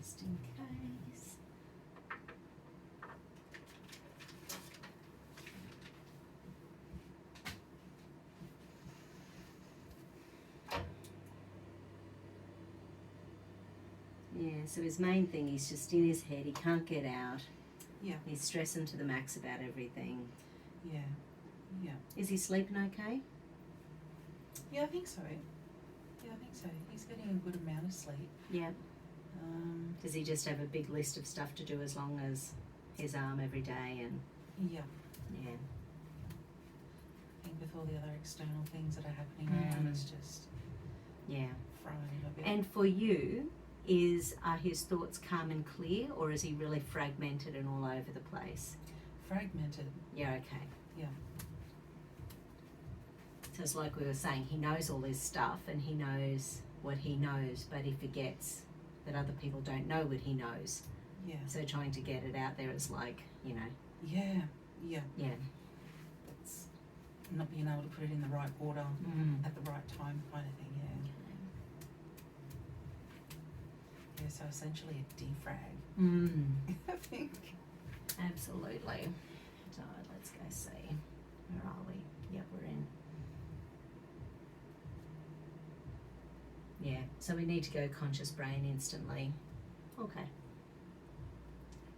just in case. Yeah, so his main thing is just in his head, he can't get out. Yeah. He's stressing to the max about everything. Yeah. Yeah. Is he sleeping okay? Yeah, I think so. Yeah, I think so. He's getting a good amount of sleep. Yeah. Does he just have a big list of stuff to do as long as his arm every day and Yeah. yeah. I think with all the other external things that are happening around, it's just throwing him a bit. And for you, are his thoughts calm and clear, or is he really fragmented and all over the place? Fragmented. Yeah, okay. Yeah. So it's like we were saying, he knows all this stuff and he knows what he knows, but he forgets that other people don't know what he knows. Yeah. So trying to get it out there is like, you know. Yeah. Yeah. Yeah. It's not being able to put it in the right order at the right time kind of thing, yeah. Yeah, so essentially a defrag. I think. Absolutely. So let's go see. Where are we? Yep, we're in. Yeah, so we need to go conscious brain instantly. Okay.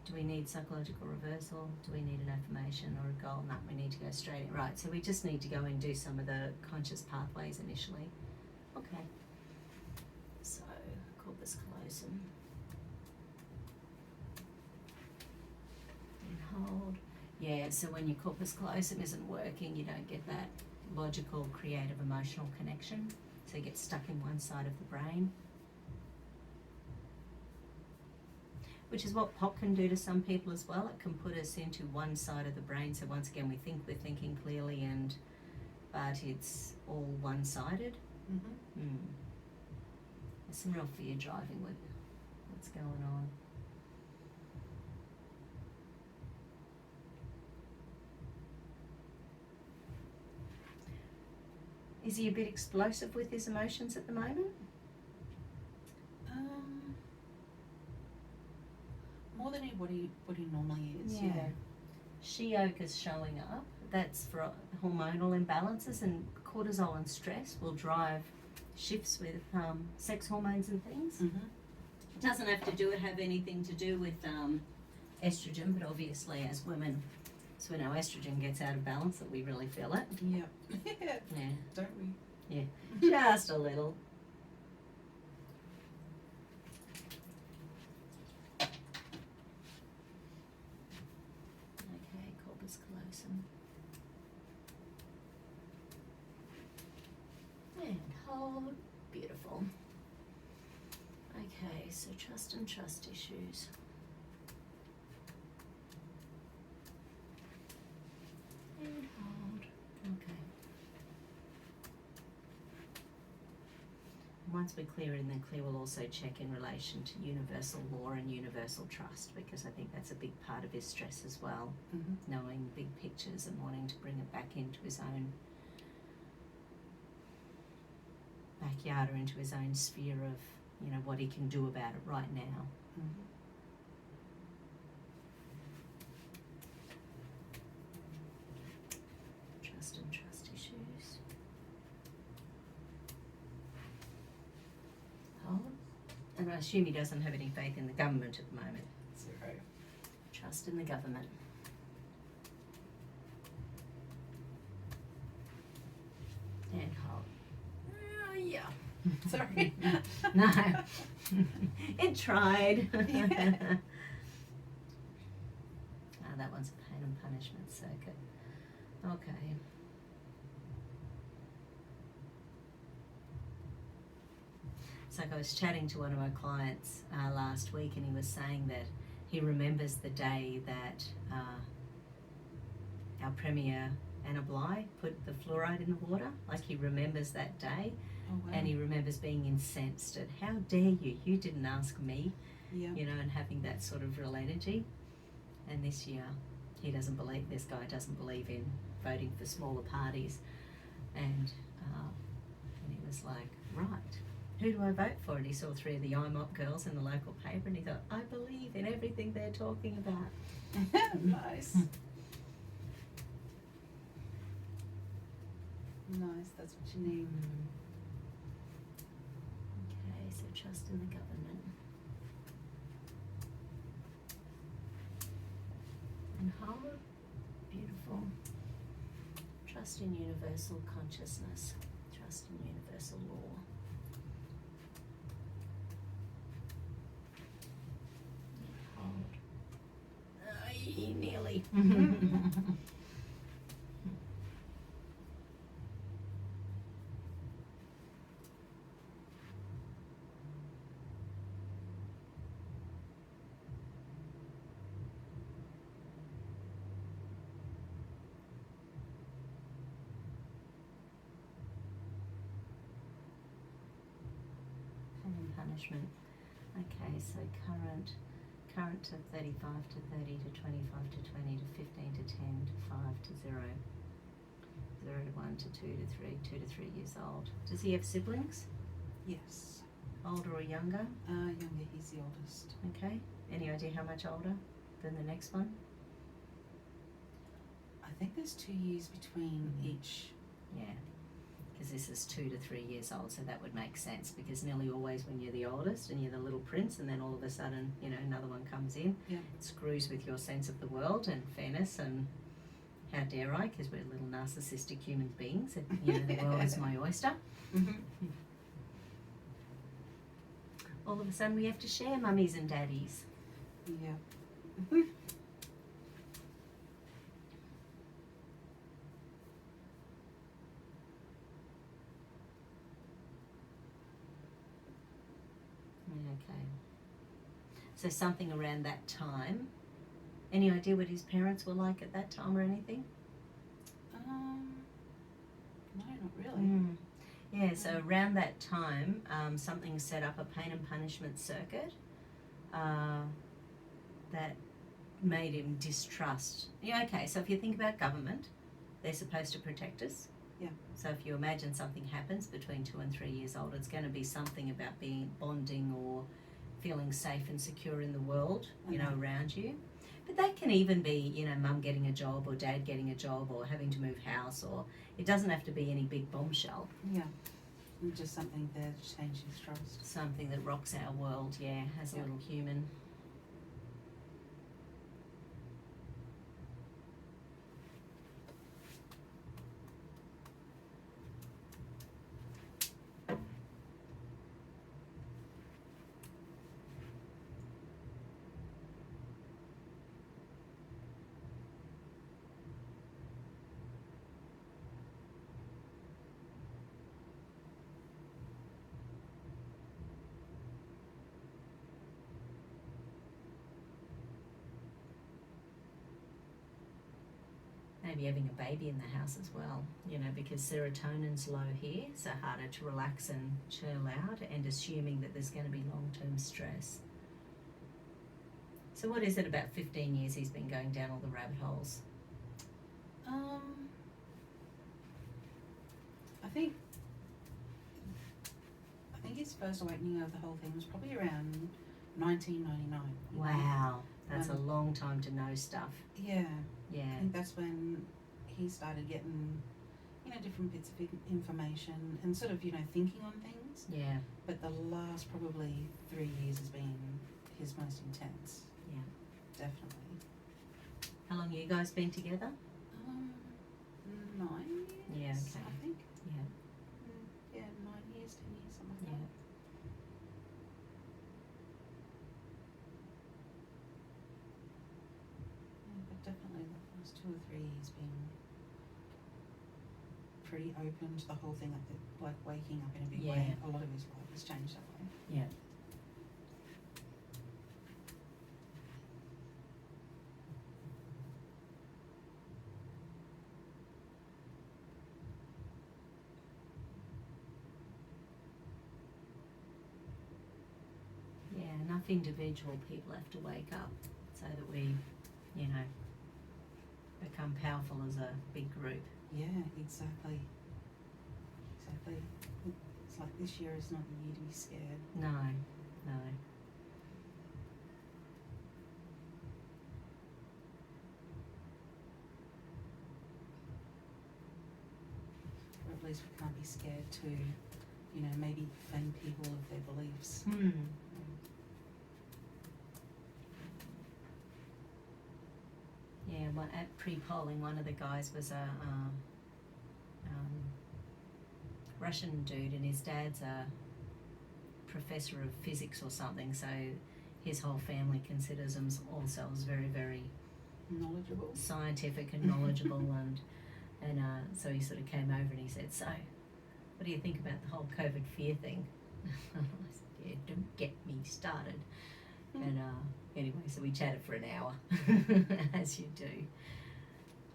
Do we need psychological reversal? Do we need an affirmation or a goal? No, we need to go straight in. Right, so we just need to go and do some of the conscious pathways initially. Okay. So, corpus callosum. And hold. Yeah, so when your corpus callosum isn't working, you don't get that logical, creative, emotional connection. So you get stuck in one side of the brain. Which is what POC can do to some people as well. It can put us into one side of the brain. So once again, we think we're thinking clearly, but it's all one-sided. There's some real fear driving with what's going on. Is he a bit explosive with his emotions at the moment? More than what he normally is, yeah. Shiok is showing up. That's for hormonal imbalances, and cortisol and stress will drive shifts with sex hormones and things. It doesn't have to have anything to do with estrogen, but obviously as women, so when our estrogen gets out of balance, that we really feel it. Yeah. Yeah. Don't we? Yeah. Just a little. Okay, corpus callosum. And hold. Beautiful. Okay, so trust and trust issues. And hold. Okay. Once we're clear in the clear, we'll also check in relation to universal law and universal trust, because I think that's a big part of his stress as well. Knowing big pictures and wanting to bring it back into his own backyard or into his own sphere of, you know, what he can do about it right now. Trust and trust issues. Hold. And I assume he doesn't have any faith in the government at the moment. Zero. Trust in the government. And hold. Yeah. Sorry. No. It tried. Yeah. That one's a pain and punishment circuit. Okay. It's like I was chatting to one of my clients last week, and he was saying that he remembers the day that our Premier Anna Bligh put the fluoride in the water. Like, he remembers that day. Oh, wow. And he remembers being incensed at, how dare you? You didn't ask me. Yeah. You know, and having that sort of real energy. And this year, this guy doesn't believe in voting for smaller parties. And he was like, right. who do I vote for? And he saw 3 of the IMOP girls in the local paper and he thought, I believe in everything they're talking about. Nice. Nice, that's what you need. Okay, so trust in the government. And hold, beautiful. Trust in universal consciousness. Trust in universal law. Hold. Ay, nearly. Punishment. Okay, so current to 35 to 30 to 25 to 20 to 15 to 10 to 5 to 0. 0 to 1 to 2 to 3, 2 to 3 years old. Does he have siblings? Yes. Older or younger? Younger, he's the oldest. Okay. Any idea how much older than the next one? I think there's 2 years between each. Yeah. Because this is 2 to 3 years old, so that would make sense, because nearly always when you're the oldest and you're the little prince and then all of a sudden, you know, another one comes in, Yeah. it screws with your sense of the world and fairness and how dare I, because we're little narcissistic human beings and, you know, the world is my oyster. All of a sudden we have to share mummies and daddies. Yeah. Okay. So something around that time. Any idea what his parents were like at that time or anything? No, not really. Yeah, so around that time, something set up a pain and punishment circuit that made him distrust. Yeah, okay, so if you think about government, they're supposed to protect us. Yeah. So if you imagine something happens between 2 and 3 years old, it's going to be something about being bonding or feeling safe and secure in the world, you know, around you. But that can even be, you know, mum getting a job or dad getting a job or having to move house, or it doesn't have to be any big bombshell. Yeah. Just something there to change his trust. Something that rocks our world, yeah, as a little human. Maybe having a baby in the house as well, you know, because serotonin's low here, so harder to relax and chill out, and assuming that there's going to be long-term stress. So what is it about 15 years he's been going down all the rabbit holes? I think his first awakening of the whole thing was probably around 1999. Wow, that's a long time to know stuff. Yeah. Yeah. I think that's when he started getting, you know, different bits of information and sort of, you know, thinking on things. Yeah. But the last probably 3 years has been his most intense. Yeah. Definitely. How long you guys been together? 9 years. Yeah, okay. I think. Yeah. Yeah, 9 years, 10 years, something like Yeah. that. Yeah, but definitely the last 2 or 3 years been pretty open to the whole thing, like waking up in a big way. A lot of his life has changed that way. Yeah. Enough individual people have to wake up so that we, you know, become powerful as a big group. Yeah, exactly. Exactly. It's like this year is not the year to be scared. No, no. Or at least we can't be scared to, you know, maybe offend people of their beliefs. Yeah, at pre-polling, one of the guys was a Russian dude, and his dad's a professor of physics or something, so his whole family considers themselves very, very Knowledgeable. scientific and knowledgeable, and so he sort of came over and he said, so, what do you think about the whole COVID fear thing? I said, yeah, don't get me started. And anyway, so we chatted for an hour, as you do.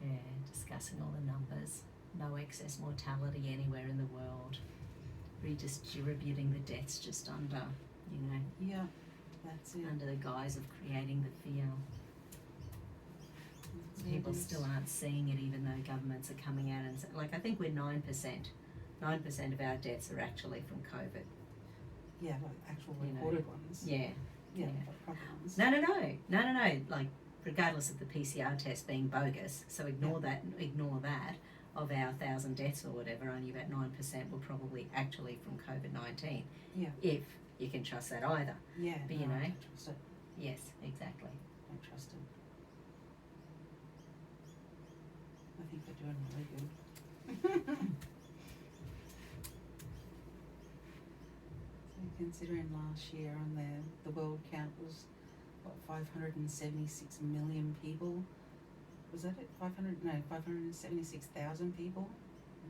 Yeah, discussing all the numbers. No excess mortality anywhere in the world. Redistributing the deaths just under, you know. Yeah, that's it. Under the guise of creating the fear. People still aren't seeing it, even though governments are coming out and like, I think we're 9%. 9% of our deaths are actually from COVID. Yeah, like actual recorded ones. Yeah. Yeah, like proper ones. No. Like, regardless of the PCR test being bogus, so ignore that. Of our 1,000 deaths or whatever, only about 9% were probably actually from COVID-19. Yeah. If you can trust that either. Yeah. But you know. I don't trust it. Yes, exactly. Don't trust it. I think we're doing really good. So considering last year on the world count was, what, 576 million people? Was that it? 576,000 people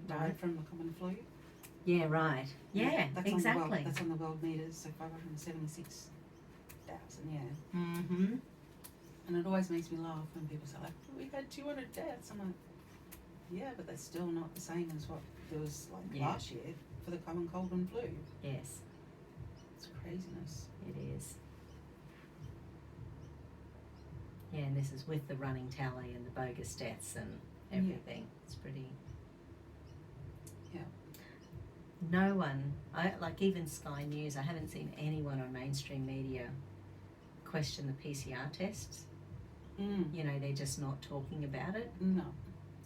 died from the common flu. Yeah, right. Yeah, that's exactly. That's on the world meters, so 576,000, yeah. Mm-hmm. And it always makes me laugh when people say, like, we had 200 deaths. I'm like, yeah, but that's still not the same as what there was like last year for the common cold and flu. Yes. It's craziness. It is. Yeah, and this is with the running tally and the bogus deaths and everything. Yeah. It's pretty... Yeah. No one, like even Sky News, I haven't seen anyone on mainstream media question the PCR tests. You know, they're just not talking about it. No.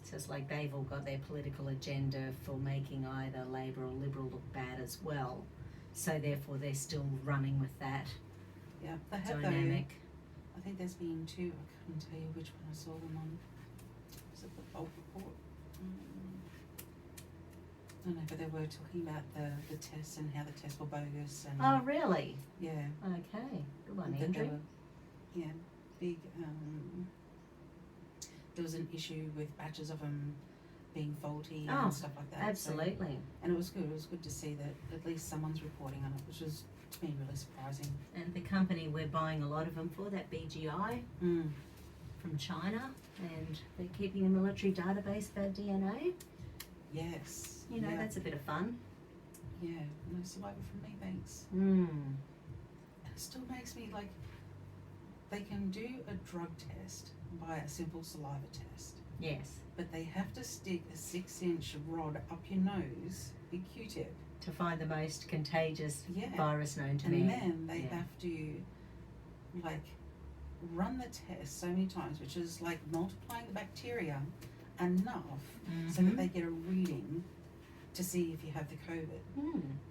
So it's like they've all got their political agenda for making either Labor or Liberal look bad as well. So therefore they're still running with that dynamic. I think there's been two, I couldn't tell you which one I saw them on. Was it the Bulk Report? I don't know, but they were talking about the tests and how the tests were bogus. And oh, really? Yeah. Okay. Good one, Andrew. Yeah, big, there was an issue with batches of them being faulty and stuff like that. Absolutely. So, and it was good. It was good to see that at least someone's reporting on it, which was, to me, really surprising. And the company we're buying a lot of them for, that BGI from China, and they're keeping a military database of our DNA. Yes. You know, that's a bit of fun. Yeah, no saliva from me, thanks. And it still makes me like, they can do a drug test by a simple saliva test. Yes. But they have to stick a 6-inch rod up your nose, big Q-tip. To find the most contagious virus known to man. And then they have to, like, run the test so many times, which is like multiplying the bacteria enough so that they get a reading to see if you have the COVID.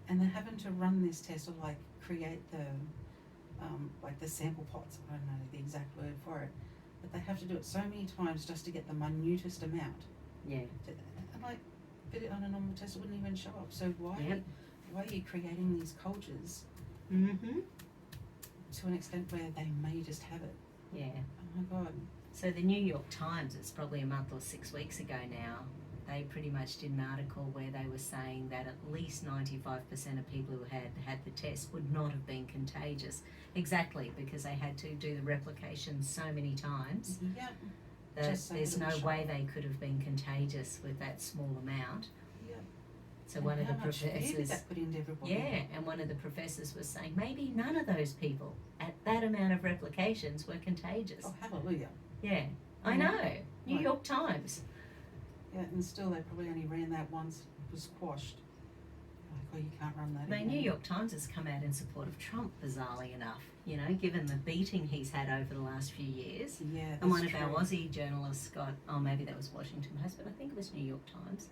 And they're having to run this test or like create the, like the sample pots, I don't know the exact word for it, but they have to do it so many times just to get the minutest amount. Yeah. And like, but on a normal test it wouldn't even show up. So why are you creating these cultures to an extent where they may just have it? Yeah. Oh my God. So the New York Times, it's probably a month or 6 weeks ago now, they pretty much did an article where they were saying that at least 95% of people who had the test would not have been contagious. Exactly, because they had to do the replication so many times that there's no way they could have been contagious with that small amount. So and one of the professors, that put into everybody? And one of the professors was saying maybe none of those people at that amount of replications were contagious. Oh, hallelujah. Yeah, I know. New York Times. Yeah, and still they probably only ran that once, it was quashed. oh, you can't run that The again. New York Times has come out in support of Trump, bizarrely enough, you know, given the beating he's had over the last few years. Yeah, that's And one of true. our Aussie journalists got, oh, maybe that was Washington Post, but I think it was New York Times.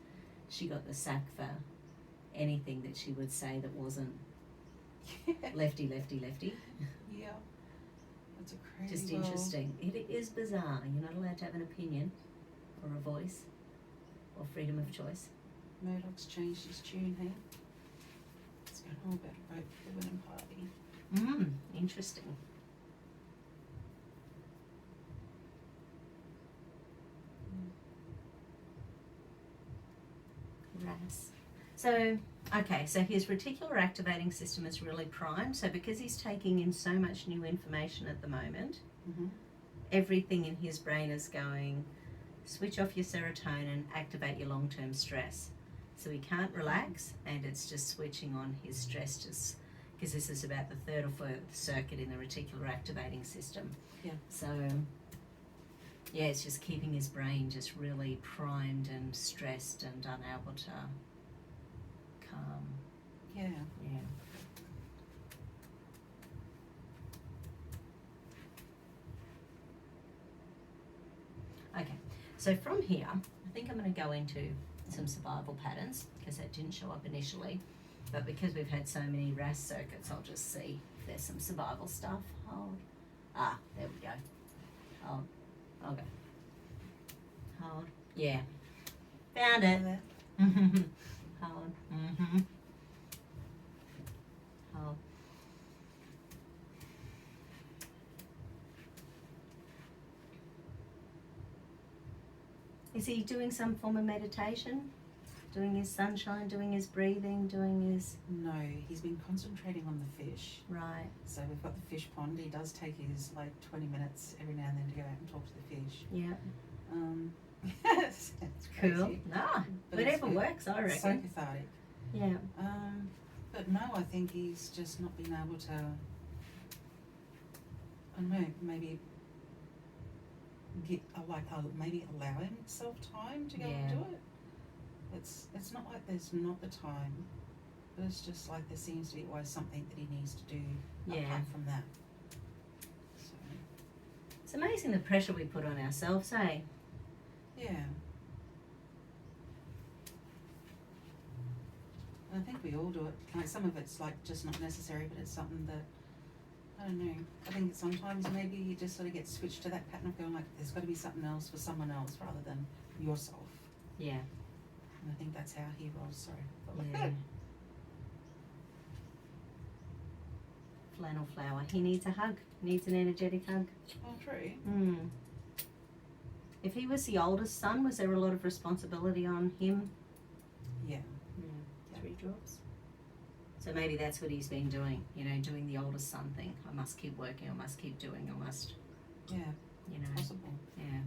She got the sack for anything that she would say that wasn't lefty. Yeah. That's a crazy Just world. interesting. It is bizarre. You're not allowed to have an opinion or a voice or freedom of choice. Murdoch's changed his tune, hey? It's going all about vote for the winning party. Interesting. RAS. So, okay, so his reticular activating system is really primed. So because he's taking in so much new information at the moment, everything in his brain is going, switch off your serotonin, activate your long-term stress. So he can't relax, and it's just switching on his stress, just because this is about the third or fourth circuit in the reticular activating system. Yeah. So, yeah, it's just keeping his brain just really primed and stressed and unable to calm. Yeah. Yeah. Okay, so from here, I think I'm going to go into some survival patterns, because that didn't show up initially. But because we've had so many RAS circuits, I'll just see if there's some survival stuff. Hold. Ah, there we go. Hold. Okay. Hold. Yeah. Found it. Hold. Hold. Is he doing some form of meditation? Doing his sunshine, doing his breathing, doing his... No, he's been concentrating on the fish. Right. So we've got the fish pond. He does take his 20 minutes every now and then to go out and talk to the fish. Yeah. It's crazy. Cool. Ah, But whatever it's works, I reckon. so cathartic. Yeah. But no, I think he's just not been able to, I don't know, maybe maybe allow himself time to go and do it. It's not like there's not the time, but it's just like there seems to be always something that he needs to do apart from that. So It's amazing the pressure we put on ourselves, eh? yeah. And I think we all do it. Like some of it's just not necessary, but it's something that I don't know. I think sometimes maybe you just sort of get switched to that pattern of going there's got to be something else for someone else rather than yourself. Yeah. And I think that's how he rolls. Sorry. Yeah. Flannel flower. He needs a hug. Needs an energetic hug. Oh, true. If he was the oldest son, was there a lot of responsibility on him? Yeah. 3 drops. So maybe that's what he's been doing, doing the oldest son thing. I must keep working, I must keep doing, I must, Yeah. Possible. Yeah.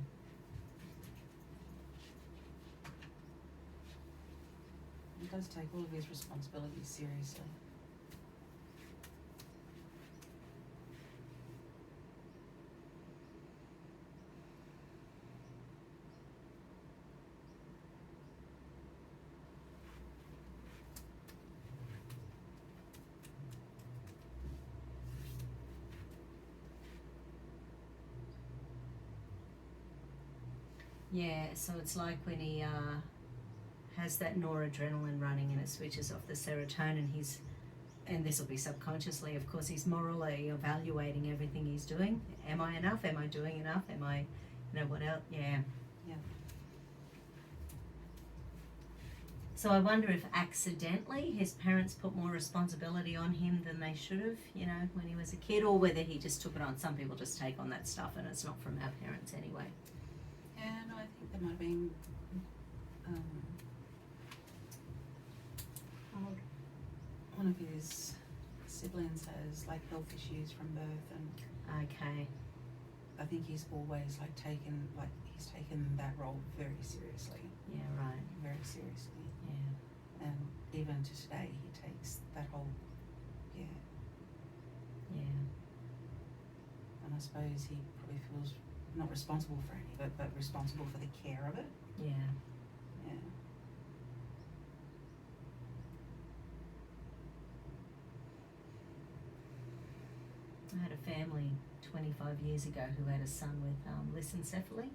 He does take all of his responsibilities seriously. Yeah, so it's like when he has that noradrenaline running and it switches off the serotonin, and this will be subconsciously, of course, he's morally evaluating everything he's doing. Am I enough? Am I doing enough? Am I, what else? Yeah. Yeah. So I wonder if accidentally his parents put more responsibility on him than they should have, when he was a kid, or whether he just took it on. Some people just take on that stuff and it's not from our parents anyway. Yeah, no, I think there might have been one of his siblings has health issues from birth, and Okay. I think he's always taken that role very seriously. Yeah, right. Very seriously. Yeah. And even to today he takes that whole Yeah. and I suppose he probably feels not responsible for any of it, but responsible for the care of it. Yeah. Yeah. I had a family 25 years ago who had a son with lissencephaly,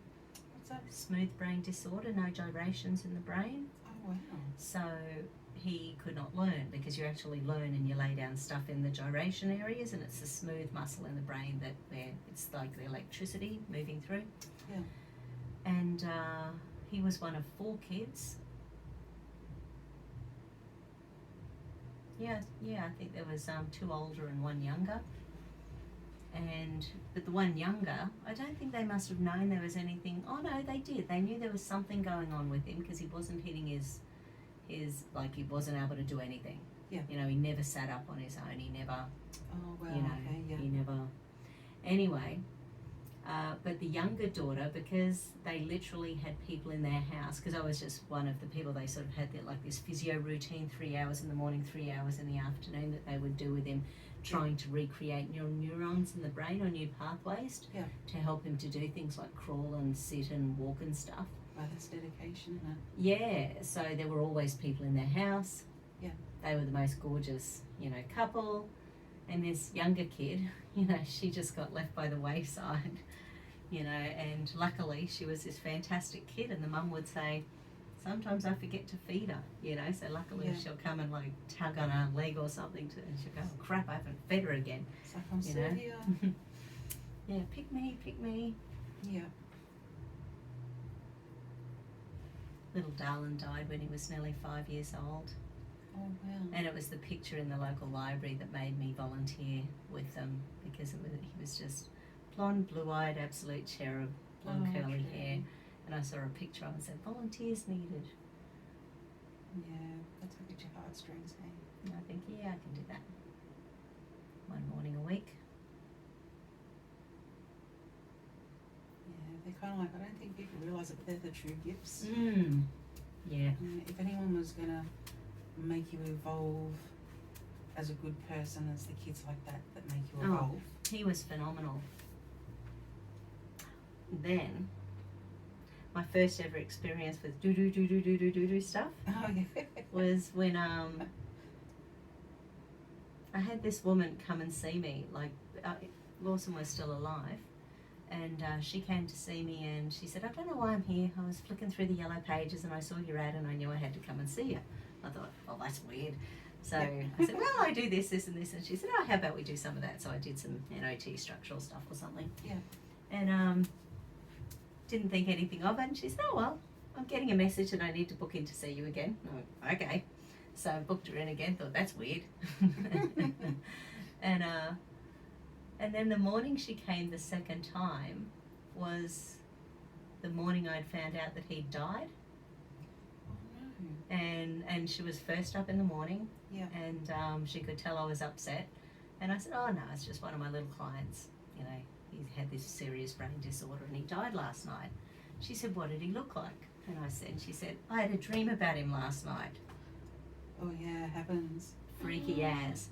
What's that? smooth brain disorder, no gyrations in the brain. Oh, wow. So he could not learn, because you actually learn and you lay down stuff in the gyration areas, and it's the smooth muscle in the brain that where it's like the electricity moving through. Yeah. And he was one of 4 kids. Yeah, I think there was 2 older and 1 younger. But the one younger, I don't think they must have known there was anything. Oh no, they did. They knew there was something going on with him, because he wasn't hitting his like, he wasn't able to do anything. Yeah. You know, he never sat up on his own. He never. Oh, wow. You know, Okay, yeah. he never. Anyway, but the younger daughter, because they literally had people in their house, because I was just one of the people, they sort of had like this physio routine, 3 hours in the morning, 3 hours in the afternoon, that they would do with him, trying to recreate neural neurons in the brain, or new pathways, Yeah. to help him to do things like crawl and sit and walk and stuff. Wow, that's dedication, isn't it? Yeah, so there were always people in their house. Yeah. They were the most gorgeous, you know, couple. And this younger kid, you know, she just got left by the wayside, you know, and luckily she was this fantastic kid, and the mum would say, sometimes I forget to feed her, you know, so luckily she'll come and like tug on her leg or something, and she'll go, oh, crap, I haven't fed her again. It's like, I'm You still know? here. Yeah, pick me. Yeah. Little darling died when he was nearly 5 years old. Oh, wow. And it was the picture in the local library that made me volunteer with them, because he was just blonde, blue-eyed, absolute cherub, blonde curly hair. And I saw a picture of him and said, volunteers needed. Yeah, that's a bit your heartstrings, hey? And I think, yeah, I can do that. 1 morning a week. Yeah, they're kind of like, I don't think people realise it, but they're the true gifts. Yeah. If anyone was going to make you evolve as a good person, it's the kids like that that make you evolve. He was phenomenal. Then, my first ever experience with do stuff Oh, yeah. was when I had this woman come and see me. Like, Lawson was still alive, and she came to see me, and she said, I don't know why I'm here. I was flicking through the yellow pages and I saw your ad, and I knew I had to come and see you. I thought, well, that's weird. So I said, well, I do this, and this. And she said, oh, how about we do some of that? So I did some NOT structural stuff or something. Yeah. And didn't think anything of it. And she said, oh, well, I'm getting a message that I need to book in to see you again. I went, okay. So I booked her in again, thought, that's weird. And then the morning she came the second time was the morning I'd found out that he'd died. Oh, no. And she was first up in the morning. Yeah. And she could tell I was upset. And I said, oh, no, it's just one of my little clients. You know, he had this serious brain disorder and he died last night. She said, what did he look like? And she said, I had a dream about him last night. Oh, yeah, it happens. Freaky as.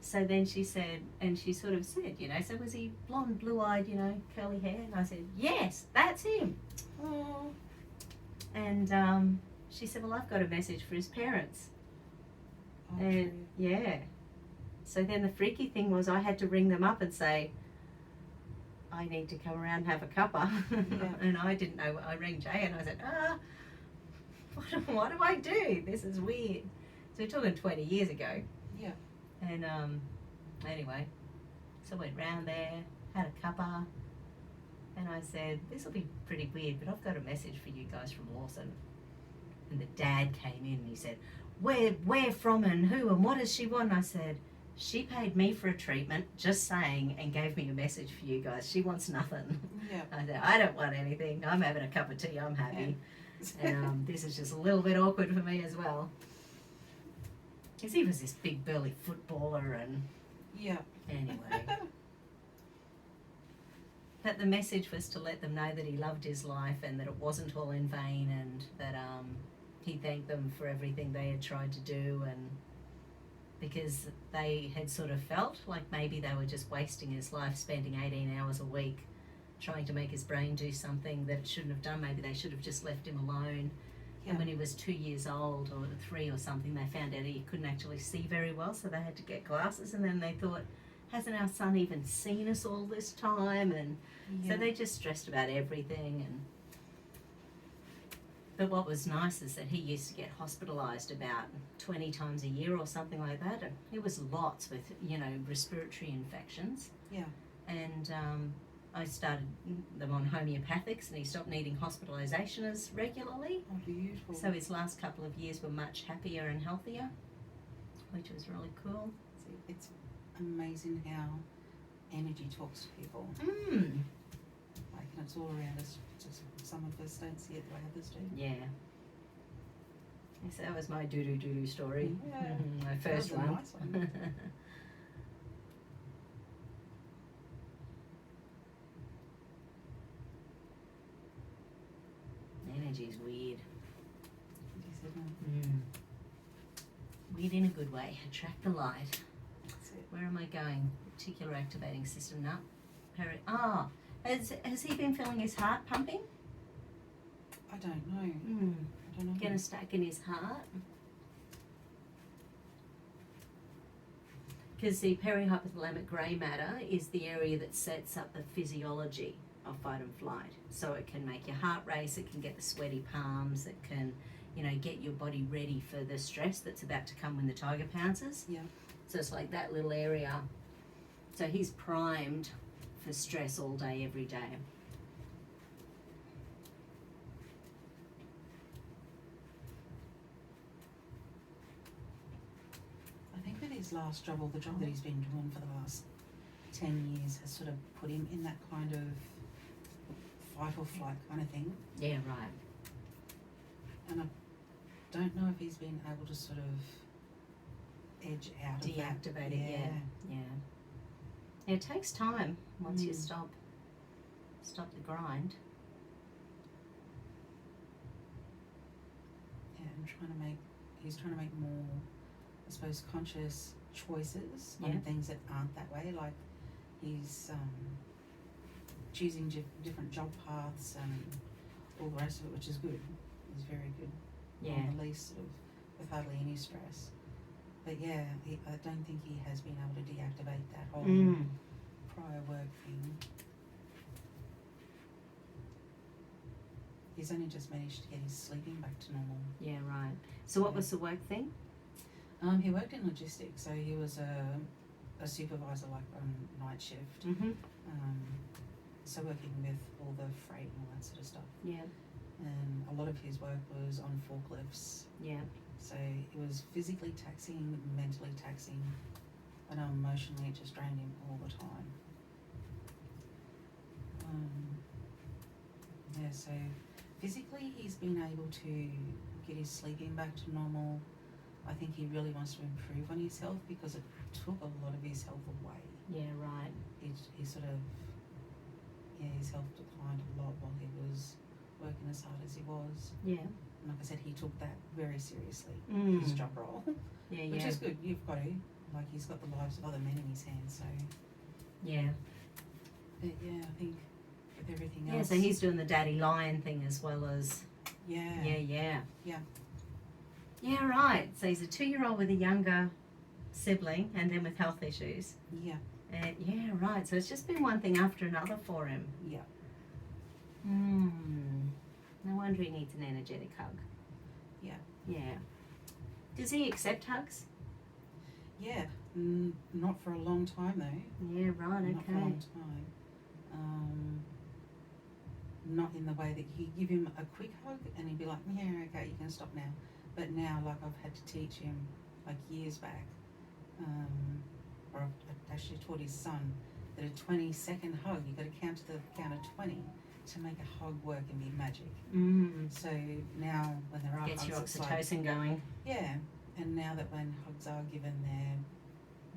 So then she said, and she sort of said, you know, so was he blonde, blue-eyed, you know, curly hair? And I said, yes, that's him. Oh. And she said, well, I've got a message for his parents. Oh, And yeah. So then the freaky thing was I had to ring them up and say, I need to come around and have a cuppa. Yeah. And I didn't know. I rang Jay and I said, what do I do? This is weird. So we're talking 20 years ago. Yeah. And anyway, so I went round there, had a cuppa, and I said, this will be pretty weird, but I've got a message for you guys from Lawson. And the dad came in and he said, where from and who and what does she want? And I said, she paid me for a treatment, just saying, and gave me a message for you guys. She wants nothing. Yeah. I said, I don't want anything. I'm having a cup of tea. I'm happy. Yeah. And this is just a little bit awkward for me as well. Because he was this big burly footballer and Yeah. anyway. But the message was to let them know that he loved his life and that it wasn't all in vain, and that he thanked them for everything they had tried to do, and because they had sort of felt like maybe they were just wasting his life, spending 18 hours a week trying to make his brain do something that it shouldn't have done. Maybe they should have just left him alone. Yeah. And when he was 2 years old or 3 or something, they found out he couldn't actually see very well, so they had to get glasses. And then they thought, hasn't our son even seen us all this time? And so they're just stressed about everything. And but what was nice is that he used to get hospitalised about 20 times a year or something like that. And it was lots with, you know, respiratory infections. Yeah. And I started them on homeopathics, and he stopped needing hospitalisation as regularly. Oh, beautiful. So his last couple of years were much happier and healthier, which was really cool. It's amazing how energy talks to people. Like, and it's all around us. Just some of us don't see it the way others do. Yeah. So that was my doo-doo story. Yeah. My first That was a one. nice one. Energy's weird. Yes, isn't it? Weird in a good way. Attract the light. That's it. Where am I going? Reticular activating system. No. Has he been feeling his heart pumping? I don't know. I don't know. Gonna stack in his heart. Because the perihypothalamic grey matter is the area that sets up the physiology of fight and flight. So it can make your heart race, it can get the sweaty palms, it can, you know, get your body ready for the stress that's about to come when the tiger pounces. Yeah. So it's like that little area. So he's primed for stress all day, every day. I think with his last job, or the job that he's been doing for the last 10 years, has sort of put him in that kind of fight or flight kind of thing. Yeah, right. And I don't know if he's been able to sort of edge out of that. Deactivate it, yeah. It takes time once you stop the grind. Yeah, and he's trying to make more, I suppose, conscious choices on things that aren't that way. Like he's choosing different job paths and all the rest of it, which is good. It's very good. Yeah. At least sort of with hardly any stress. But yeah, I don't think he has been able to deactivate that whole prior work thing. He's only just managed to get his sleeping back to normal. Yeah, right. So what was the work thing? He worked in logistics, so he was a supervisor, like on night shift. So working with all the freight and all that sort of stuff. Yeah. And a lot of his work was on forklifts. Yeah. So it was physically taxing, mentally taxing, and emotionally it just drained him all the time. Yeah, so physically he's been able to get his sleeping back to normal. I think he really wants to improve on his health because it took a lot of his health away. Yeah, right. He sort of, his health declined a lot while he was working as hard as he was. Yeah. And like I said, he took that very seriously, his job role. Yeah, Which is good, you've got to. Like, he's got the lives of other men in his hands, so. Yeah. But yeah, I think with everything else. Yeah, so he's doing the daddy lion thing as well as. Yeah. Yeah. Yeah. Yeah, right. So he's a 2-year-old with a younger sibling and then with health issues. Yeah. Yeah, right. So it's just been one thing after another for him. Yeah. No wonder he needs an energetic hug. Yeah. Yeah. Does he accept hugs? Yeah. Not for a long time though. Yeah, right, Not for a long time. Not in the way that you give him a quick hug and he'd be like, yeah, okay, you can stop now. But now, like, I've had to teach him, like, years back, or I've actually taught his son that a 20-second hug, you've got to count to the count of 20 to make a hug work and be magic. So now when there are Gets hugs, your it's oxytocin going. Yeah, and now that when hugs are given,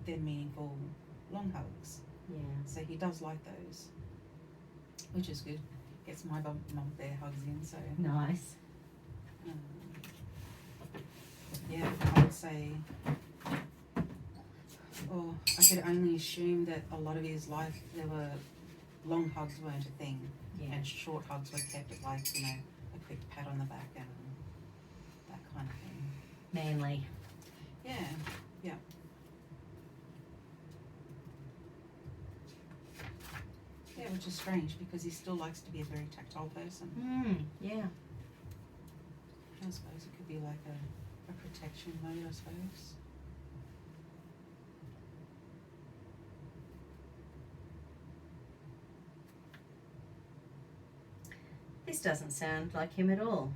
they're meaningful, long hugs. Yeah. So he does like those, which is good. Gets my mum bear hugs in, so. Nice. Yeah, I would say, or I could only assume that a lot of his life, there were long hugs weren't a thing, and short hugs were kept at, like, you know, a quick pat on the back and that kind of thing. Manly. Yeah, yeah. which is strange because he still likes to be a very tactile person. Yeah. I suppose it could be like a protection mode, I suppose. This doesn't sound like him at all.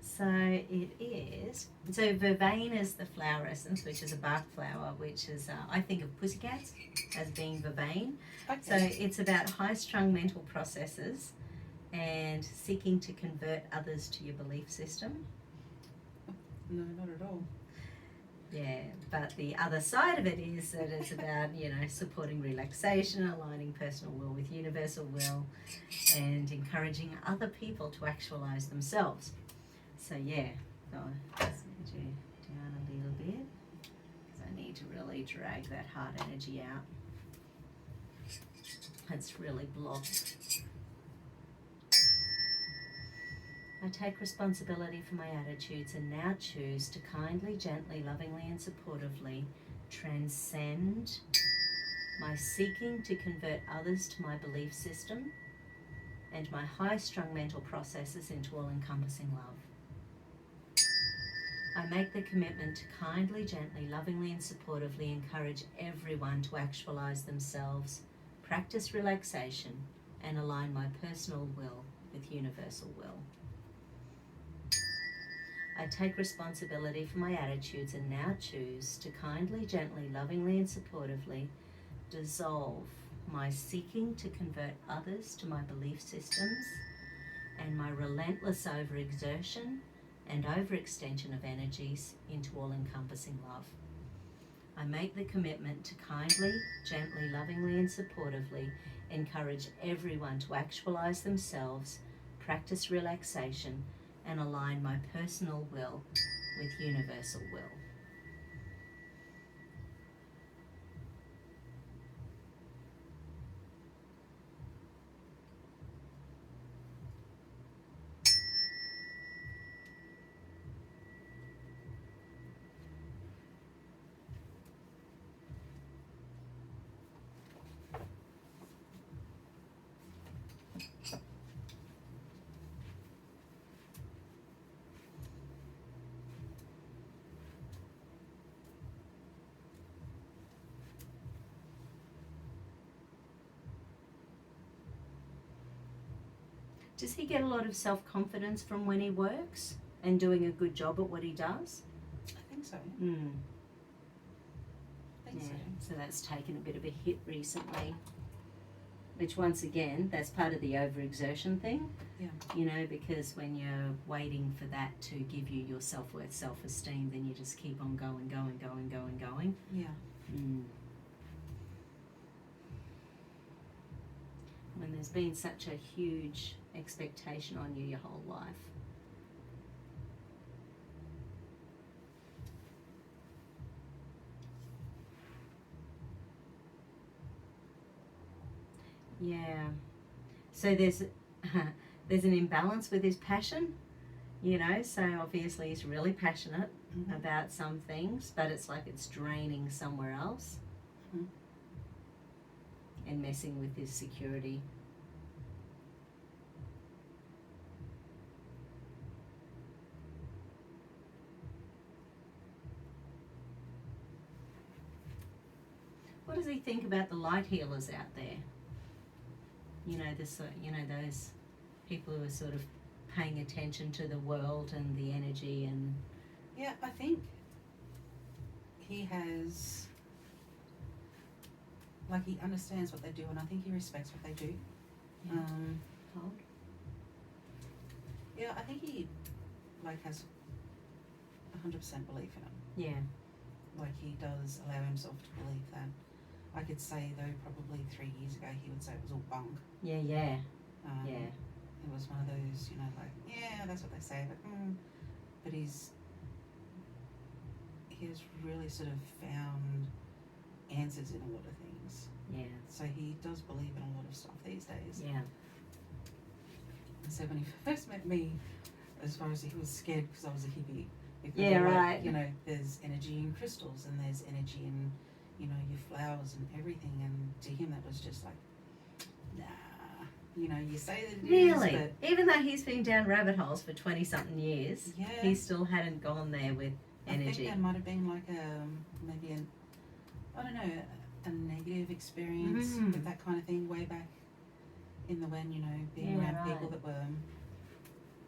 So it is. So vervain is the flower essence, which is a bark flower, which is, I think of pussycats as being vervain. Okay. So it's about high-strung mental processes and seeking to convert others to your belief system. No, not at all. Yeah, but the other side of it is that it's about, supporting relaxation, aligning personal will with universal will, and encouraging other people to actualize themselves. So yeah, so I just need you down a little bit because I need to really drag that heart energy out. It's really blocked. I take responsibility for my attitudes and now choose to kindly, gently, lovingly and supportively transcend my seeking to convert others to my belief system and my high-strung mental processes into all-encompassing love. I make the commitment to kindly, gently, lovingly and supportively encourage everyone to actualize themselves, practice relaxation and align my personal will with universal will. I take responsibility for my attitudes and now choose to kindly, gently, lovingly and supportively dissolve my seeking to convert others to my belief systems and my relentless overexertion and overextension of energies into all-encompassing love. I make the commitment to kindly, gently, lovingly and supportively encourage everyone to actualize themselves, practice relaxation and align my personal will with universal will. Does he get a lot of self-confidence from when he works and doing a good job at what he does? I think so. I think So that's taken a bit of a hit recently. Which once again, that's part of the overexertion thing. Yeah. Because when you're waiting for that to give you your self-worth, self-esteem, then you just keep on going. Yeah. When there's been such a huge expectation on you your whole life. Yeah. So there's an imbalance with his passion, so obviously he's really passionate about some things, but it's like it's draining somewhere else and messing with his security. What does he think about the light healers out there? Those people who are sort of paying attention to the world and the energy and... Yeah, I think he has, he understands what they do and I think he respects what they do. Yeah. Yeah, I think he, has 100% belief in it. Yeah. He does allow himself to believe that. I could say, though, probably 3 years ago, he would say it was all bunk. Yeah. It was one of those, yeah, that's what they say, but he has really sort of found answers in a lot of things. Yeah. So he does believe in a lot of stuff these days. Yeah. And so when he first met me, as far as he was scared because I was a hippie. Because Yeah, right. There's energy in crystals and there's energy in, you know, your flowers and everything. And to him, that was just like, nah. You know, you say that it Really? is, but Even though he's been down rabbit holes for 20-something years, yeah, he still hadn't gone there with I think energy. there might have been like maybe I don't know, a negative experience with that kind of thing way back in the when, you know, being Yeah, around right. people that were,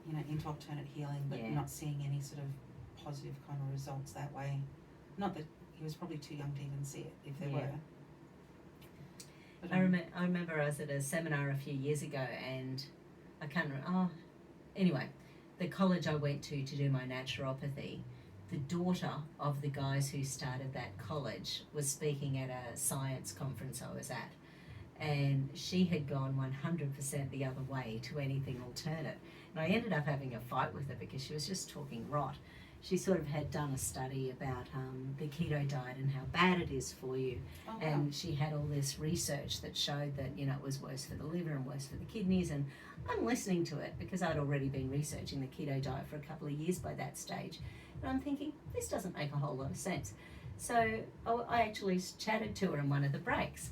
you know, into alternate healing, but Yeah. not seeing any sort of positive kind of results that way. Not that he was probably too young to even see it, if there Yeah. were. But, I remember I was at a seminar a few years ago, and I can't remember. Anyway, the college I went to do my naturopathy, the daughter of the guys who started that college was speaking at a science conference I was at, and she had gone 100% the other way to anything alternate. And I ended up having a fight with her because she was just talking rot. She sort of had done a study about the keto diet and how bad it is for you. oh, wow. And she had all this research that showed that, you know, it was worse for the liver and worse for the kidneys. And I'm listening to it because I'd already been researching the keto diet for a couple of years by that stage. And I'm thinking, this doesn't make a whole lot of sense. So I actually chatted to her in one of the breaks.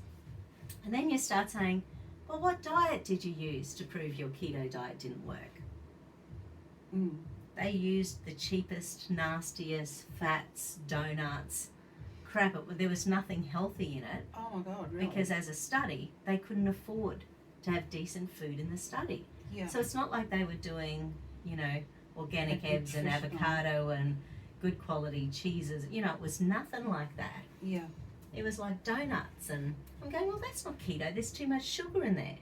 And then you start saying, well, what diet did you use to prove your keto diet didn't work? Mm. They used the cheapest, nastiest fats, donuts, crap. There was nothing healthy in it. Oh my God, really? Because as a study, they couldn't afford to have decent food in the study. yeah. So it's not like they were doing, you know, organic Like eggs and nutritional. avocado and good quality cheeses. You know, it was nothing like that. Yeah. It was like donuts, and I'm going, well, that's not keto. There's too much sugar in there.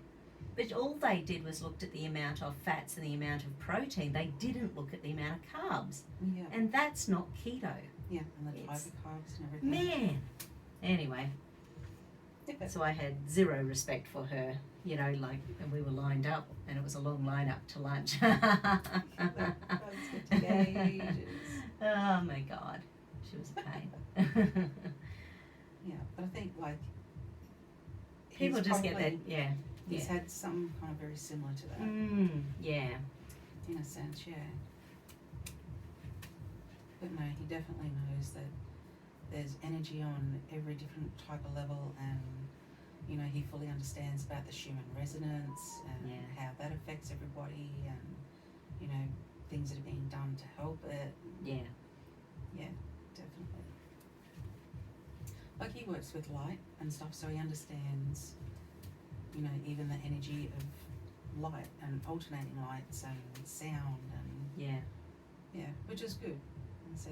But all they did was looked at the amount of fats and the amount of protein. They didn't look at the amount of carbs. Yeah. And that's not keto. Yeah, and the type It's- of carbs and everything. Man. Anyway, so I had zero respect for her, you know, like, and we were lined up, and it was a long line up to lunch. That's good to gauge. Oh my God, she was a pain. Yeah, but I think like People he's just get that, probably- yeah. He's had some kind of very similar to that, Yeah. in a sense, yeah. But no, he definitely knows that there's energy on every different type of level, and you know, he fully understands about the Schumann resonance and Yeah. how that affects everybody, and you know, things that are being done to help it. Yeah. Yeah, definitely. Like he works with light and stuff, so he understands, you know, even the energy of light and alternating lights and sound and Yeah. yeah, which is good. And so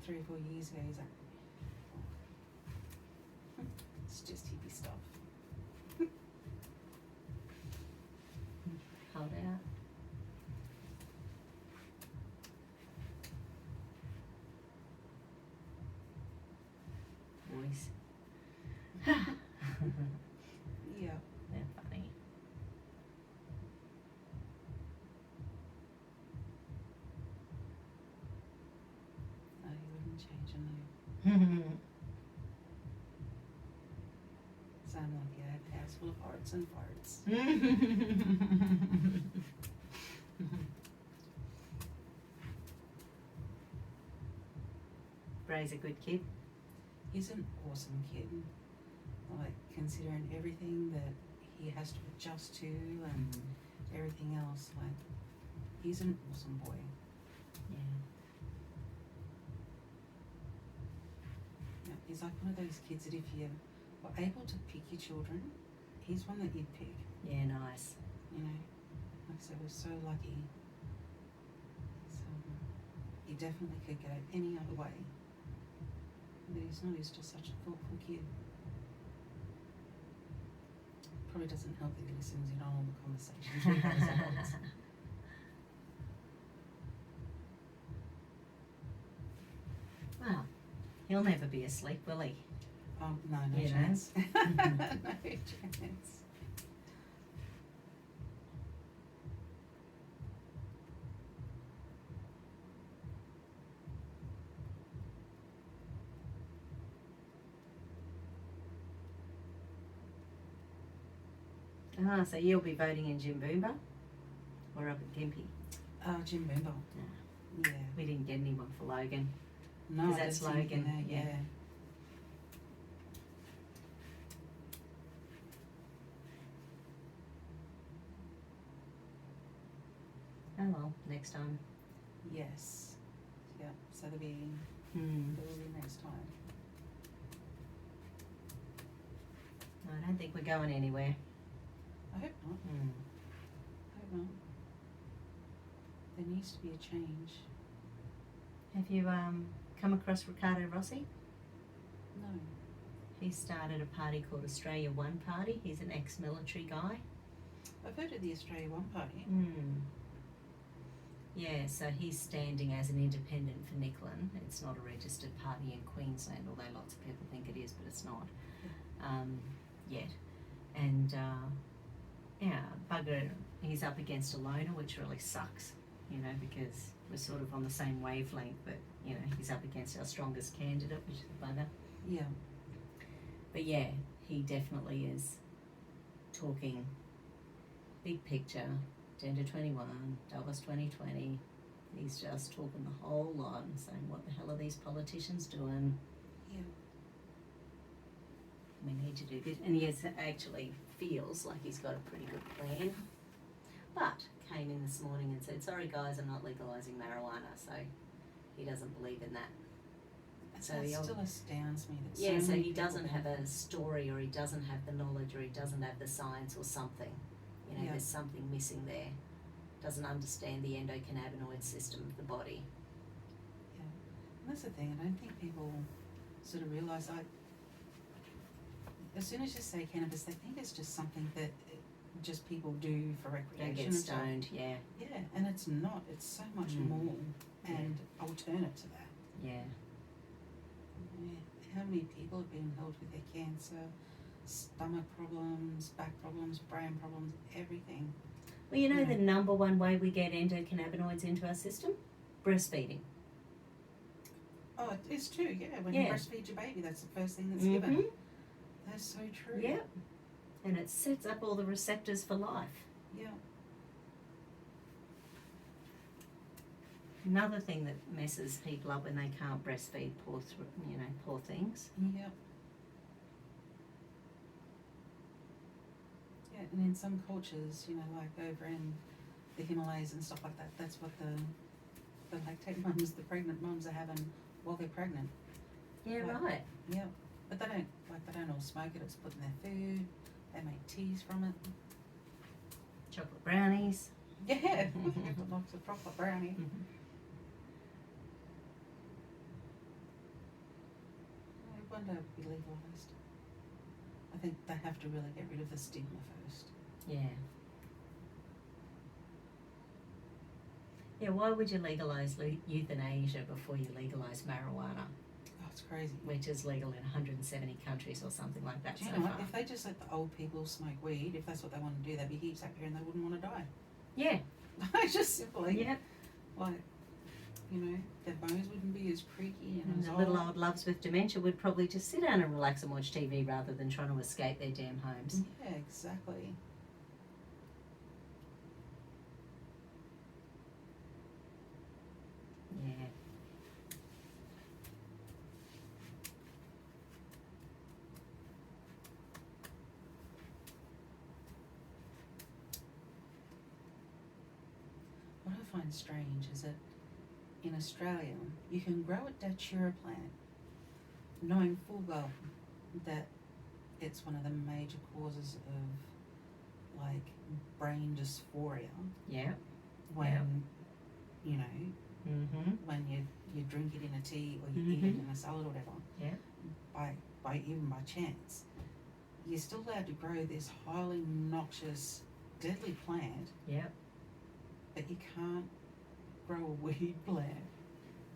3 or 4 years ago, he's like, oh, it's just hippie stuff. Hold out. Voice. Yeah. They're funny. No, he wouldn't change a no. Sound like you have a house full of hearts and farts. Bray's a good kid. He's an awesome kid. Like, considering everything that he has to adjust to and everything else, like, he's an awesome boy. Yeah. Yeah, he's like one of those kids that if you were able to pick your children, he's one that you'd pick, Yeah, nice. you know. Like I said, we're so lucky. So, he definitely could go any other way. But he's not, he's just such a thoughtful kid. Probably doesn't help that he listens in on all the conversations we have as adults. Well, he'll never be asleep, will he? Oh, no, no You know? chance. No chance. Ah, so you'll be voting in Jimboomba or up at Gympie? Jim Bimble. Yeah. We didn't get anyone for Logan. No, Is that I didn't see anything slogan? there, Yeah. well next time. Yes. Yeah. So there will be next time. I don't think we're going anywhere. I hope not. I hope not. There needs to be a change. Have you come across Ricardo Rossi? No. He started a party called Australia One Party. He's an ex-military guy. I've heard of the Australia One Party. Yeah, so he's standing as an independent for Nicklin. It's not a registered party in Queensland, although lots of people think it is, but it's not yet. And yeah, bugger, he's up against a loner, which really sucks, you know, because we're sort of on the same wavelength, but, you know, he's up against our strongest candidate, which is a bugger. Yeah. But yeah, he definitely is talking big picture, Gender 21, Davos 2020. He's just talking the whole lot and saying, what the hell are these politicians doing? Yeah. We need to do this. And he actually feels like he's got a pretty good plan. But came in this morning and said, sorry guys, I'm not legalising marijuana. So he doesn't believe in that. So that still astounds me. That yeah, so many he doesn't people have a story, or he doesn't have the knowledge, or he doesn't have the science or something. You know, Yeah. there's something missing there. Doesn't understand the endocannabinoid system of the body. Yeah. And that's the thing, I don't think people sort of realise, like, as soon as you say cannabis, they think it's just something that just people do for recreation. Don't get stoned, yeah. Yeah, and it's not. It's so much more and alternate to that. Yeah. Yeah. How many people have been held with their cancer, stomach problems, back problems, brain problems, everything? Well, you know the number one way we get endocannabinoids into our system? Breastfeeding. Oh, it is too, yeah. When you breastfeed your baby, that's the first thing that's given. That's so true. Yeah. And it sets up all the receptors for life. Yeah. Another thing that messes people up when they can't breastfeed, poor things. Yeah. Yeah, and in some cultures, you know, like over in the Himalayas and stuff like that, that's what the lactate mums, the pregnant mums are having while they're pregnant. Yeah, Like, right. Yeah. But they don't all smoke it, it's put in their food, they make teas from it. Chocolate brownies. Yeah. Lots of chocolate brownie. I wonder if it would be legalised. I think they have to really get rid of the stigma first. Yeah. Yeah, why would you legalise euthanasia before you legalise marijuana, Oh, it's crazy. which is legal in 170 countries or something like that Do you so know what? far? If they just let the old people smoke weed, if that's what they want to do, they'd be heaps happier and they wouldn't want to die. Yeah. Just simply. Yeah. Like, you know, their bones wouldn't be as creaky and And as the old. little old loves with dementia would probably just sit down and relax and watch TV rather than trying to escape their damn homes. Yeah, exactly. Yeah. What I find strange is that in Australia, you can grow a datura plant knowing full well that it's one of the major causes of, like, brain dysphoria. Yeah. When, you know, Mm-hmm. when you drink it in a tea or you eat it in a salad or whatever. Yeah. By chance, you're still allowed to grow this highly noxious, deadly plant. Yeah. But you can't grow a weed plant,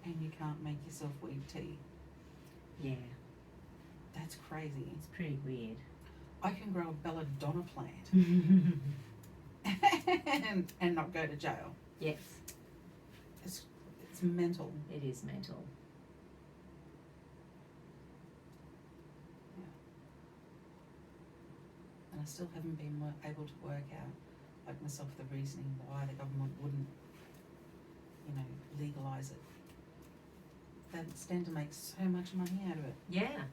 and you can't make yourself weed tea. Yeah. That's crazy. It's pretty weird. I can grow a belladonna plant and not go to jail. Yes. It's mental. It is mental. And I still haven't been able to work out, like myself, the reasoning why the government wouldn't, you know, legalise it. They stand to make so much money out of it. Yeah.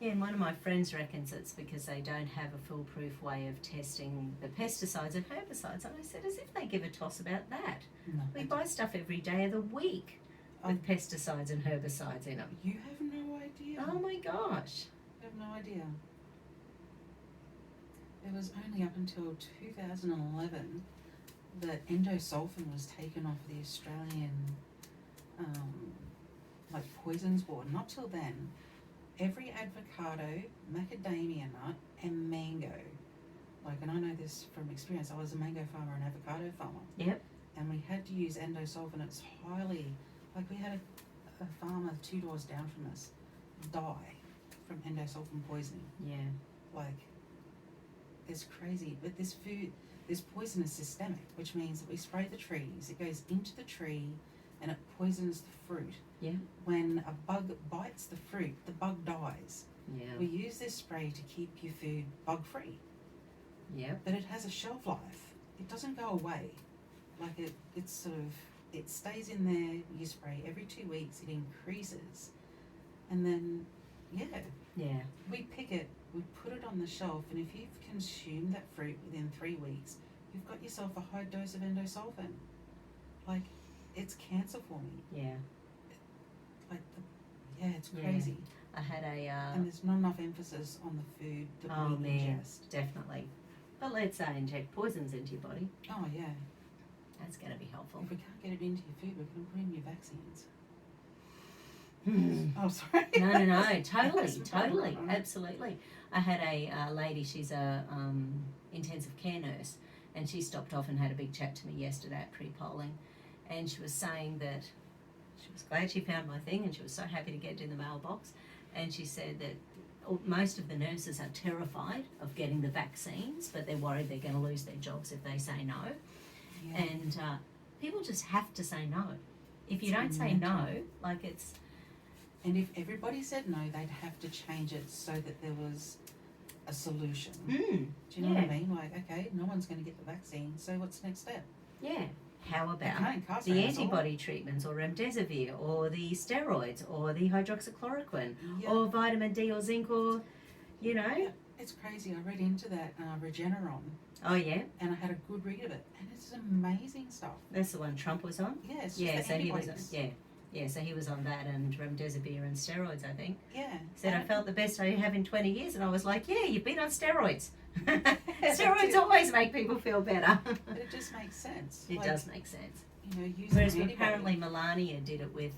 Yeah, and one of my friends reckons it's because they don't have a foolproof way of testing the pesticides and herbicides. And I said, as if they give a toss about that. No, We they buy don't. stuff every day of the week with pesticides and herbicides in them. You have no idea. Oh my gosh. I have no idea. It was only up until 2011 that endosulfan was taken off the Australian poisons board. Not till then, every avocado, macadamia nut, and mango. And I know this from experience. I was a mango farmer and avocado farmer. Yep. And we had to use endosulfan. It's highly, we had a farmer 2 doors down from us die from endosulfan poisoning. Yeah. It's crazy. But this poison is systemic, which means that we spray the trees, it goes into the tree, and it poisons the fruit. Yeah. When a bug bites the fruit, the bug dies. Yeah. We use this spray to keep your food bug-free. Yeah. But it has a shelf life. It doesn't go away. It stays in there, you spray every 2 weeks, it increases. And then, Yeah. we pick it, we put it on the shelf, and if you've consumed that fruit within 3 weeks, you've got yourself a high dose of endosulfan. It's cancer for me. Yeah. It's crazy. I had And there's not enough emphasis on the food that we ingest. Definitely. But let's inject poisons into your body. Oh, yeah. That's going to be helpful. If we can't get it into your food, we can put in your vaccines. Hmm. Oh, sorry. No, totally, absolutely. I had a lady, she's a intensive care nurse, and she stopped off and had a big chat to me yesterday at pre-polling, and she was saying that she was glad she found my thing and she was so happy to get it in the mailbox, and she said that most of the nurses are terrified of getting the vaccines, but they're worried they're going to lose their jobs if they say no. Yeah. And people just have to say no. If you don't say no, it's... And if everybody said no, they'd have to change it so that there was a solution. Do you know what I mean? Okay, no one's going to get the vaccine, so what's the next step? Yeah. How about the antibody treatments, or remdesivir, or the steroids, or the hydroxychloroquine, or vitamin D or zinc, or, Yeah, it's crazy. I read into that Regeneron. Oh, yeah? And I had a good read of it. And it's amazing stuff. That's the one Trump was on? Yes. Yeah, so he was so he was on that and remdesivir and steroids, I think. Yeah. Said, I felt the best I have in 20 years. And I was like, yeah, you've been on steroids. Steroids always make people feel better. But it just makes sense. It does make sense. Using Whereas apparently Melania did it with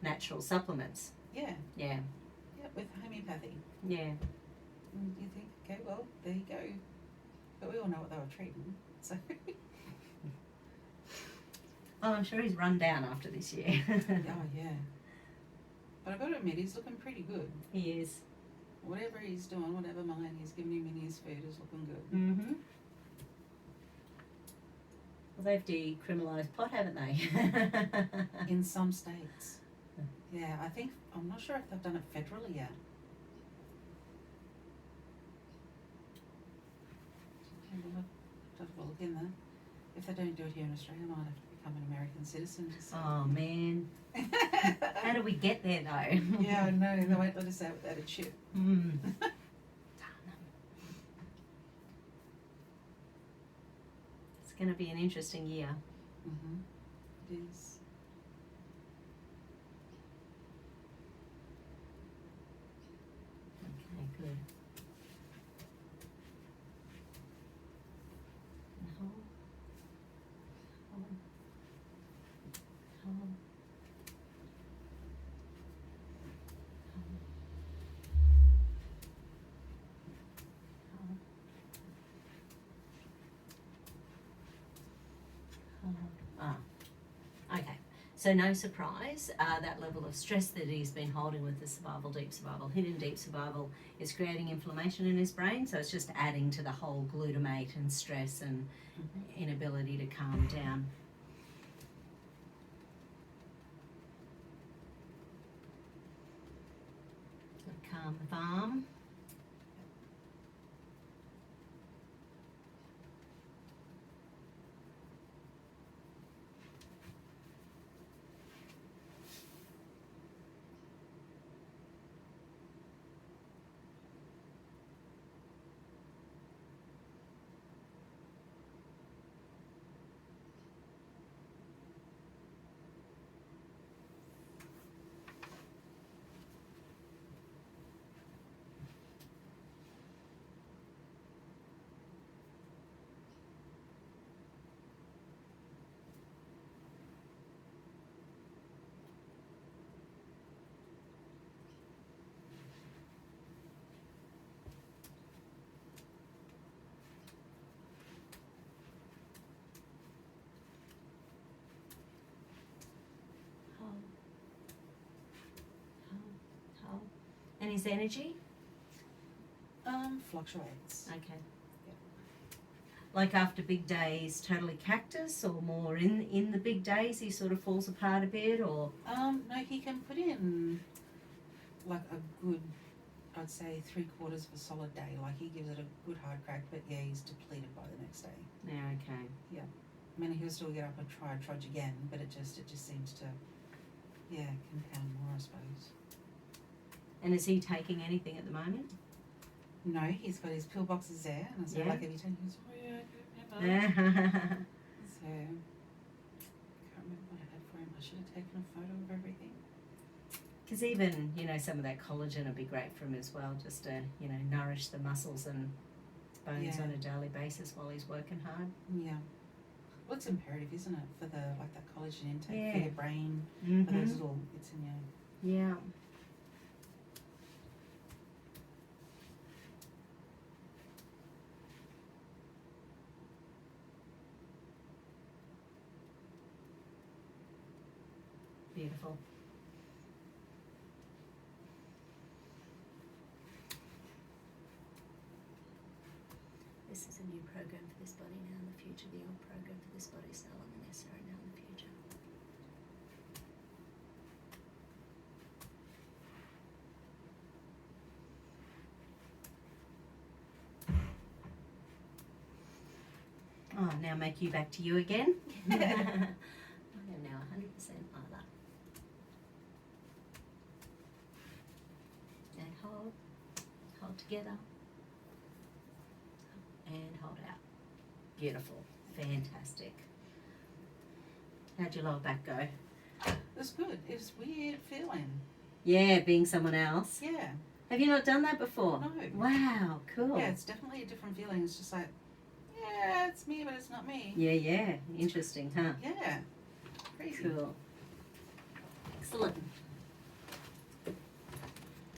natural supplements. Yeah. Yeah. Yeah, with homeopathy. Yeah. And you think, okay, well, there you go. But we all know what they were treating, so... Well, I'm sure he's run down after this year. Oh, yeah. But I've got to admit, he's looking pretty good. He is. Whatever he's doing, whatever Melania he's giving him in his food is looking good. Mm-hmm. Well, they've decriminalised pot, haven't they? In some states. Yeah, I'm not sure if they've done it federally yet. Have a look in there. If they don't do it here in Australia, I might have to become an American citizen. Oh, man. How do we get there, though? Yeah, I know. They won't let us out without a chip. Mm. It's going to be an interesting year. Mm-hmm. It is. Okay, good. Okay, so no surprise, that level of stress that he's been holding with the deep survival, hidden deep survival, is creating inflammation in his brain, so it's just adding to the whole glutamate and stress and inability to calm down. Calm the farm. his energy? Fluctuates. Okay. Like after big days, totally cactus, or more in the big days he sort of falls apart a bit, or? No, he can put in like a good, I'd say 3/4 of a solid day. Like he gives it a good hard crack, but yeah, he's depleted by the next day. Yeah, okay. I mean, he'll still get up and try and trudge again, but it just seems to, compound more, I suppose. And is he taking anything at the moment? No, he's got his pillboxes there, and I said, like, have you taken his? Oh yeah, Because So, I can't remember what I had for him. I should have taken a photo of everything. even, some of that collagen would be great for him as well, just to, nourish the muscles and bones on a daily basis while he's working hard. Yeah. Well, it's imperative, isn't it, for that collagen intake Yeah. for your brain, Mm-hmm. for those little, it's in your... Yeah. Beautiful. This is a new program for this body now in the future. The old program for this body is no longer necessary now in the future. Oh, now make you back to you again. I am now 100% Isla. And hold together, and hold out. Beautiful, fantastic. How'd your lower back go? It was good. It was weird feeling. Yeah, being someone else. Yeah. Have you not done that before? No. Wow, cool. Yeah, it's definitely a different feeling. It's just like, yeah, it's me, but it's not me. Yeah, interesting, huh? Yeah. Crazy. Cool. Excellent.